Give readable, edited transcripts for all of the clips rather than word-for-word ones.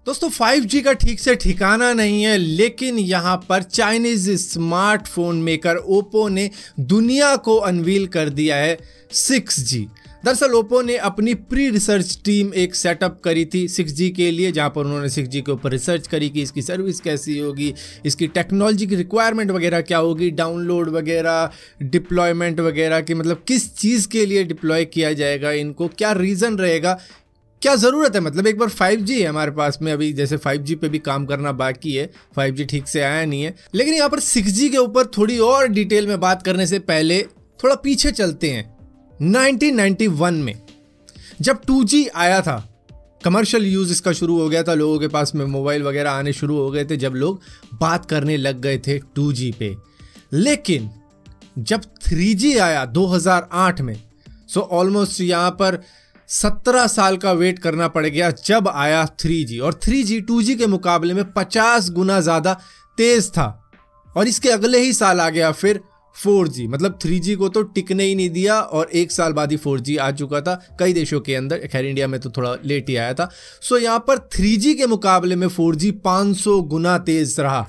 दोस्तों 5G का ठीक से ठिकाना नहीं है, लेकिन यहाँ पर चाइनीज स्मार्टफोन मेकर ओप्पो ने दुनिया को अनवील कर दिया है 6G। दरअसल ओप्पो ने अपनी प्री रिसर्च टीम एक सेटअप करी थी 6G के लिए, जहाँ पर उन्होंने 6G के ऊपर रिसर्च करी कि इसकी सर्विस कैसी होगी, इसकी टेक्नोलॉजी की रिक्वायरमेंट वगैरह क्या होगी, डाउनलोड वगैरह, डिप्लॉयमेंट वगैरह की मतलब किस चीज़ के लिए डिप्लॉय किया जाएगा, इनको क्या रीज़न रहेगा, क्या ज़रूरत है। मतलब एक बार 5G है हमारे पास में, अभी जैसे 5G पे भी काम करना बाकी है, 5G ठीक से आया नहीं है। लेकिन यहाँ पर 6G के ऊपर थोड़ी और डिटेल में बात करने से पहले थोड़ा पीछे चलते हैं। 1991 में जब 2G आया था, कमर्शियल यूज़ इसका शुरू हो गया था, लोगों के पास में मोबाइल वगैरह आने शुरू हो गए थे जब लोग बात करने लग गए थे 2G पे। लेकिन जब 3G आया 2008 में, सो ऑलमोस्ट यहाँ पर 17 साल का वेट करना पड़ गया जब आया 3G। और 3G 2G के मुकाबले में 50 गुना ज़्यादा तेज़ था। और इसके अगले ही साल आ गया फिर 4G। मतलब 3G को तो टिकने ही नहीं दिया और एक साल बाद ही 4G आ चुका था कई देशों के अंदर, खैर इंडिया में तो थोड़ा लेट ही आया था। सो यहाँ पर 3G के मुकाबले में 4G 500 गुना तेज़ रहा।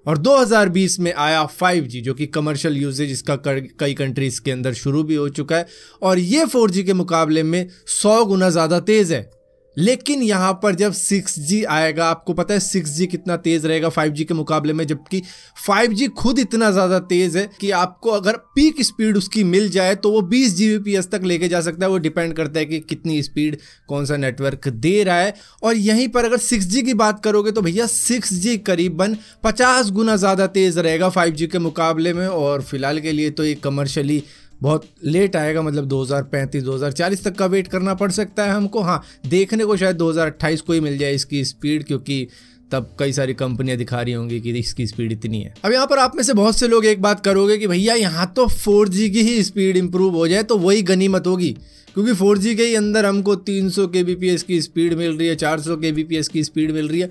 और 2020 में आया 5G, जो कि कमर्शियल यूजेज इसका कई कंट्रीज़ के अंदर शुरू भी हो चुका है, और ये 4G के मुकाबले में 100 गुना ज़्यादा तेज़ है। लेकिन यहाँ पर जब 6G आएगा, आपको पता है 6G कितना तेज़ रहेगा 5G के मुकाबले में, जबकि 5G खुद इतना ज़्यादा तेज़ है कि आपको अगर पीक स्पीड उसकी मिल जाए तो वो 20 Gbps तक लेके जा सकता है। वो डिपेंड करता है कि कितनी स्पीड कौन सा नेटवर्क दे रहा है। और यहीं पर अगर 6G की बात करोगे तो भैया 6G करीबन 50 गुना ज़्यादा तेज़ रहेगा 5G के मुकाबले में। और फिलहाल के लिए तो ये कमर्शियली बहुत लेट आएगा, मतलब 2035-2040 तक का वेट करना पड़ सकता है हमको। हाँ, देखने को शायद 2028 को ही मिल जाए इसकी स्पीड, क्योंकि तब कई सारी कंपनियां दिखा रही होंगी कि इसकी स्पीड इतनी है। अब यहाँ पर आप में से बहुत से लोग एक बात करोगे कि भैया यहाँ तो 4G की ही स्पीड इंप्रूव हो जाए तो वही गनीमत होगी, क्योंकि 4G के ही अंदर हमको 300 kbps की स्पीड मिल रही है, 400 kbps की स्पीड मिल रही है।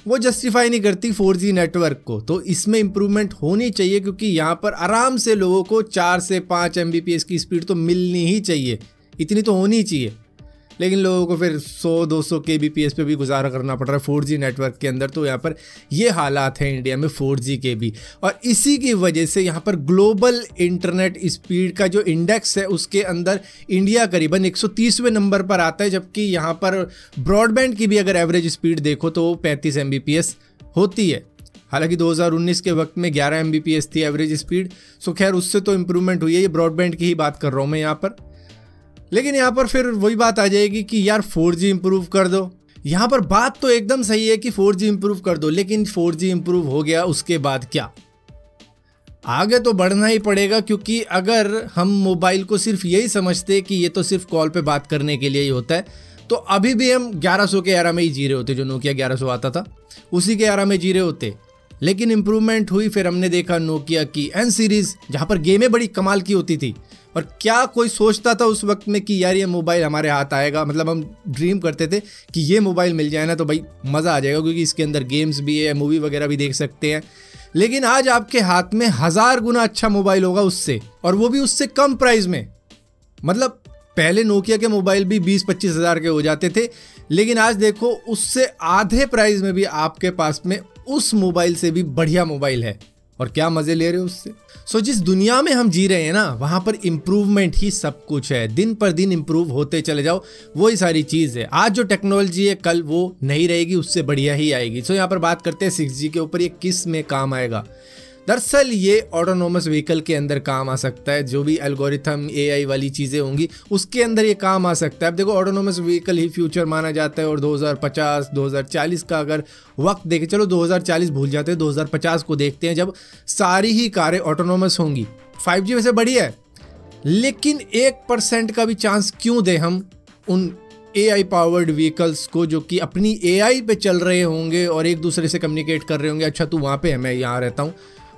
वो जस्टिफाई नहीं करती 4G नेटवर्क को। तो इसमें इम्प्रूवमेंट होनी चाहिए, क्योंकि यहाँ पर आराम से लोगों को 4 से 5 Mbps की स्पीड तो मिलनी ही चाहिए, इतनी तो होनी चाहिए। लेकिन लोगों को फिर 100-200 kbps पे भी गुजारा करना पड़ रहा है 4G नेटवर्क के अंदर। तो यहाँ पर ये हालात हैं इंडिया में 4G के भी, और इसी की वजह से यहाँ पर ग्लोबल इंटरनेट स्पीड का जो इंडेक्स है उसके अंदर इंडिया करीबन 130वें नंबर पर आता है, जबकि यहाँ पर ब्रॉडबैंड की भी अगर एवरेज स्पीड देखो तो वो 35 Mbps होती है। हालांकि 2019 के वक्त में 11 Mbps थी एवरेज स्पीड। सो खैर उससे तो इम्प्रूवमेंट हुई है, ये ब्रॉडबैंड की ही बात कर रहा हूँ मैं यहाँ पर। लेकिन यहाँ पर फिर वही बात आ जाएगी कि यार 4G इंप्रूव कर दो। यहाँ पर बात तो एकदम सही है कि 4G इंप्रूव कर दो, लेकिन 4G इंप्रूव हो गया उसके बाद क्या? आगे तो बढ़ना ही पड़ेगा, क्योंकि अगर हम मोबाइल को सिर्फ यही समझते कि ये तो सिर्फ कॉल पे बात करने के लिए ही होता है, तो अभी भी हम 1100 के एरा में ही जी रहे होते। जो नोकिया 1100 आता था उसी के एरा में जी रहे होते। लेकिन इंप्रूवमेंट हुई, फिर हमने देखा नोकिया की N सीरीज़, जहाँ पर गेमें बड़ी कमाल की होती थी। और क्या कोई सोचता था उस वक्त में कि यार ये मोबाइल हमारे हाथ आएगा? मतलब हम ड्रीम करते थे कि ये मोबाइल मिल जाए ना तो भाई मज़ा आ जाएगा, क्योंकि इसके अंदर गेम्स भी है, मूवी वगैरह भी देख सकते हैं। लेकिन आज आपके हाथ में 1000 गुना अच्छा मोबाइल होगा उससे, और वो भी उससे कम प्राइस में। मतलब पहले नोकिया के मोबाइल भी 20-25 हज़ार के हो जाते थे, लेकिन आज देखो उससे आधे प्राइस में भी आपके पास में उस मोबाइल से भी बढ़िया मोबाइल है, और क्या मज़े ले रहे हो उससे। सो जिस दुनिया में हम जी रहे हैं ना, वहाँ पर इम्प्रूवमेंट ही सब कुछ है। दिन पर दिन इम्प्रूव होते चले जाओ, वही सारी चीज़ है। आज जो टेक्नोलॉजी है कल वो नहीं रहेगी, उससे बढ़िया ही आएगी। सो यहाँ पर बात करते हैं 6G के ऊपर, ये किस में काम आएगा। दरअसल ये ऑटोनोमस व्हीकल के अंदर काम आ सकता है। जो भी एल्गोरिथम AI वाली चीज़ें होंगी उसके अंदर ये काम आ सकता है। अब देखो ऑटोनोमस व्हीकल ही फ्यूचर माना जाता है, और 2050-2040 का अगर वक्त देखें, चलो 2040 भूल जाते हैं, 2050 को देखते हैं जब सारी ही कारें ऑटोनोमस होंगी। 5G वैसे बढ़िया है, लेकिन 1% का भी चांस क्यों दें हम उन AI पावर्ड व्हीकल्स को, जो कि अपनी AI पे चल रहे होंगे और एक दूसरे से कम्युनिकेट कर रहे होंगे। अच्छा तू वहाँ पे है, मैं यहाँ रहता हूँ,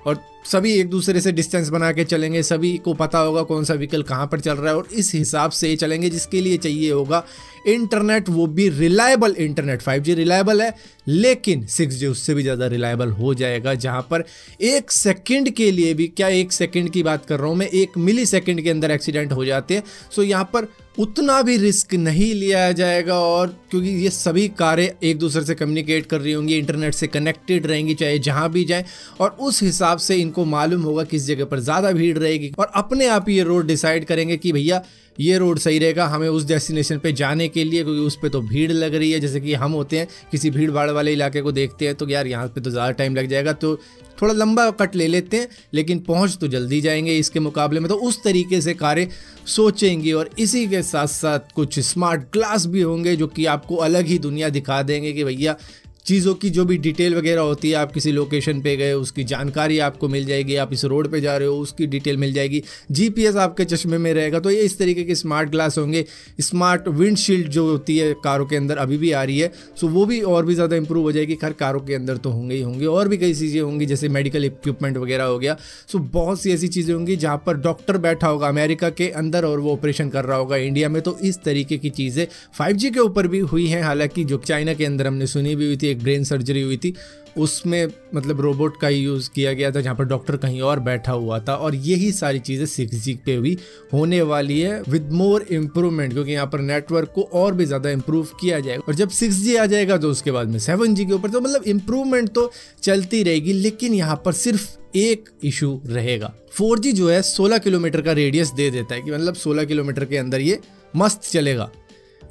और सभी एक दूसरे से डिस्टेंस बना के चलेंगे, सभी को पता होगा कौन सा व्हीकल कहाँ पर चल रहा है और इस हिसाब से चलेंगे, जिसके लिए चाहिए होगा इंटरनेट, वो भी रिलायबल इंटरनेट। 5G रिलायबल है लेकिन 6G उससे भी ज़्यादा रिलायबल हो जाएगा, जहाँ पर 1 सेकंड के लिए भी, क्या 1 सेकंड की बात कर रहा हूँ मैं, 1 मिली सेकंड के अंदर एक्सीडेंट हो जाते हैं। सो यहाँ पर उतना भी रिस्क नहीं लिया जाएगा, और क्योंकि ये सभी कारें एक दूसरे से कम्युनिकेट कर रही होंगी, इंटरनेट से कनेक्टेड रहेंगी चाहे जहाँ भी जाएं, और उस हिसाब से इनको मालूम होगा किस जगह पर ज़्यादा भीड़ रहेगी और अपने आप ही ये रोड डिसाइड करेंगे कि भैया ये रोड सही रहेगा हमें उस डेस्टिनेशन पे जाने के लिए, क्योंकि उस पे तो भीड़ लग रही है। जैसे कि हम होते हैं किसी भीड़ भाड़ वाले इलाके को देखते हैं तो यार यहाँ पे तो ज़्यादा टाइम लग जाएगा, तो थोड़ा लंबा कट ले लेते हैं लेकिन पहुँच तो जल्दी जाएंगे इसके मुकाबले में। तो उस तरीके से कारें सोचेंगी, और इसी के साथ साथ कुछ स्मार्ट ग्लास भी होंगे जो कि आपको अलग ही दुनिया दिखा देंगे कि भैया चीज़ों की जो भी डिटेल वगैरह होती है, आप किसी लोकेशन पे गए उसकी जानकारी आपको मिल जाएगी, आप इस रोड पे जा रहे हो उसकी डिटेल मिल जाएगी, जीपीएस आपके चश्मे में रहेगा। तो ये इस तरीके के स्मार्ट ग्लास होंगे। स्मार्ट विंडशील्ड जो होती है कारों के अंदर अभी भी आ रही है, सो वो भी और भी ज़्यादा इंप्रूव हो जाएगी। हर कारों के अंदर तो होंगे ही होंगे, और भी कई चीज़ें होंगी जैसे मेडिकल इक्विपमेंट वगैरह हो गया। सो बहुत सी ऐसी चीज़ें होंगी जहाँ पर डॉक्टर बैठा होगा अमेरिका के अंदर और वो ऑपरेशन कर रहा होगा इंडिया में। तो इस तरीके की चीज़ें 5G के ऊपर भी हुई हैं, हालांकि जो चाइना के अंदर हमने सुनी भी हुई थी, एक ब्रेन सर्जरी हुई थी, उसमें मतलब रोबोट का यूज़ किया गया था जहाँ पर डॉक्टर कहीं और बैठा हुआ था। और यही सारी चीज़ें 6G पे भी होने वाली है विद मोर इम्प्रूवमेंट, क्योंकि यहाँ पर नेटवर्क को और भी ज़्यादा इम्प्रूव किया जाएगा। और जब 6G आ जाएगा तो उसके बाद में 7G के ऊपर, तो मतलब इम्प्रूवमेंट तो चलती रहेगी। लेकिन यहाँ पर सिर्फ एक इशू रहेगा, 4G जो है 16 किलोमीटर का रेडियस दे देता है कि मतलब 16 किलोमीटर के अंदर ये मस्त चलेगा,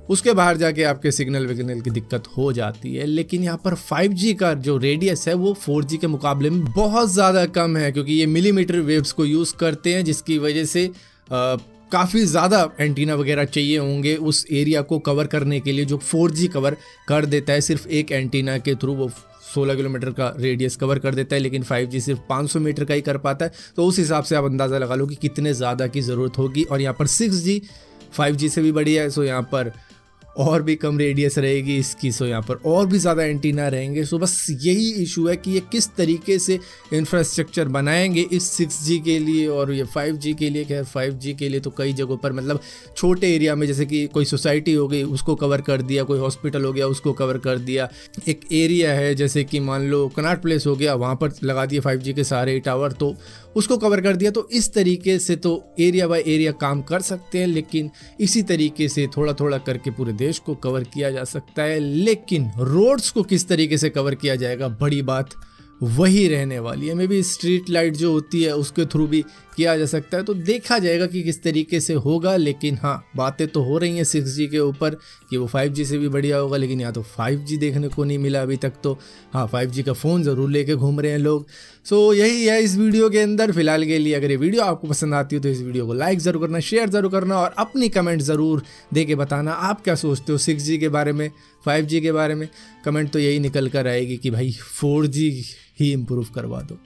उसके बाहर जाके आपके सिग्नल विग्नल की दिक्कत हो जाती है। लेकिन यहाँ पर 5G का जो रेडियस है वो 4G के मुकाबले में बहुत ज़्यादा कम है, क्योंकि ये मिलीमीटर वेव्स को यूज़ करते हैं, जिसकी वजह से काफ़ी ज़्यादा एंटीना वगैरह चाहिए होंगे उस एरिया को कवर करने के लिए, जो 4G कवर कर देता है सिर्फ एक एंटीना के थ्रू। वो 16 किलोमीटर का रेडियस कवर कर देता है, लेकिन 5G सिर्फ 500 मीटर का ही कर पाता है। तो उस हिसाब से आप अंदाज़ा लगा लो कि कितने ज़्यादा की ज़रूरत होगी। और यहाँ पर 6G 5G से भी बढ़िया है, सो यहाँ पर और भी कम रेडियस रहेगी इसकी, सो यहाँ पर और भी ज़्यादा एंटीना रहेंगे। सो बस यही इशू है कि ये किस तरीके से इंफ्रास्ट्रक्चर बनाएंगे इस 6G के लिए और ये 5G के लिए। खैर 5G के लिए तो कई जगहों पर मतलब छोटे एरिया में, जैसे कि कोई सोसाइटी हो गई उसको कवर कर दिया, कोई हॉस्पिटल हो गया उसको कवर कर दिया, एक एरिया है जैसे कि मान लो कनॉट प्लेस हो गया, वहाँ पर लगा दिए 5G के सारे टावर, तो उसको कवर कर दिया। तो इस तरीके से तो एरिया बाय एरिया काम कर सकते हैं, लेकिन इसी तरीके से थोड़ा थोड़ा करके पूरे देश को कवर किया जा सकता है। लेकिन रोड्स को किस तरीके से कवर किया जाएगा, बड़ी बात वही रहने वाली है। मे बी स्ट्रीट लाइट जो होती है उसके थ्रू भी किया जा सकता है, तो देखा जाएगा कि किस तरीके से होगा। लेकिन हाँ, बातें तो हो रही हैं 6G के ऊपर कि वो 5G से भी बढ़िया होगा, लेकिन यहाँ तो 5G देखने को नहीं मिला अभी तक। तो हाँ, 5G का फ़ोन ज़रूर लेके घूम रहे हैं लोग। सो यही है इस वीडियो के अंदर फिलहाल के लिए। अगर ये वीडियो आपको पसंद आती हो तो इस वीडियो को लाइक ज़रूर करना, शेयर ज़रूर करना और अपनी कमेंट ज़रूर दे के बताना आप क्या सोचते हो 6G के बारे में, 5G के बारे में। कमेंट तो यही निकल कर आएगी कि भाई 4G ही इम्प्रूव करवा दो।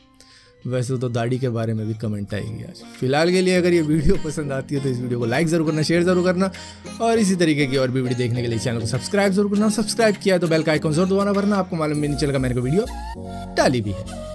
वैसे तो दाढ़ी के बारे में भी कमेंट आएगी आज। फिलहाल के लिए अगर ये वीडियो पसंद आती है तो इस वीडियो को लाइक ज़रूर करना, शेयर ज़रूर करना और इसी तरीके की और भी वीडियो देखने के लिए चैनल को सब्सक्राइब जरूर करना। सब्सक्राइब किया है तो बेल का आइकन जरूर दबाना, वरना आपको मालूम भी नहीं चलेगा मैंने कोई वीडियो डाली भी है।